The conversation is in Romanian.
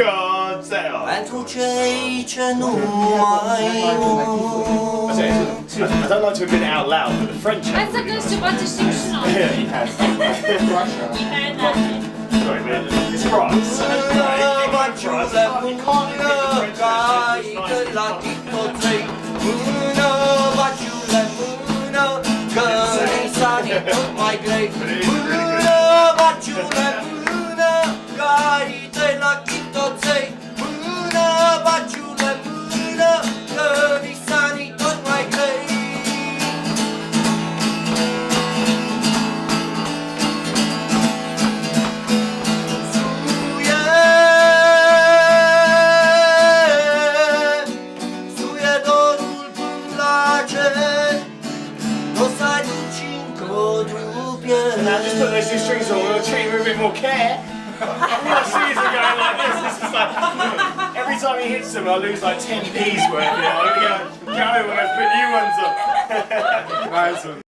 God save us. Pentru cei ce nu mai mor. I don't like to admit it out loud, but the French Hai have să gânzi ceva ce știm și noi. Sorry, man. It's France. Baciule mână, cai de la ticoței. Mână, baciule mână, că risanii tot mai grei. Mână, baciule mână, cai de la ticoței. Mână, baciule mână, că risanii tot mai grei. Now just put those two strings on, we'll treat him with a bit more care. My shoes are going like this. It's just like every time he hits them, I lose like 10p's worth. You know, I'm gonna go when I put new ones on. Nice one.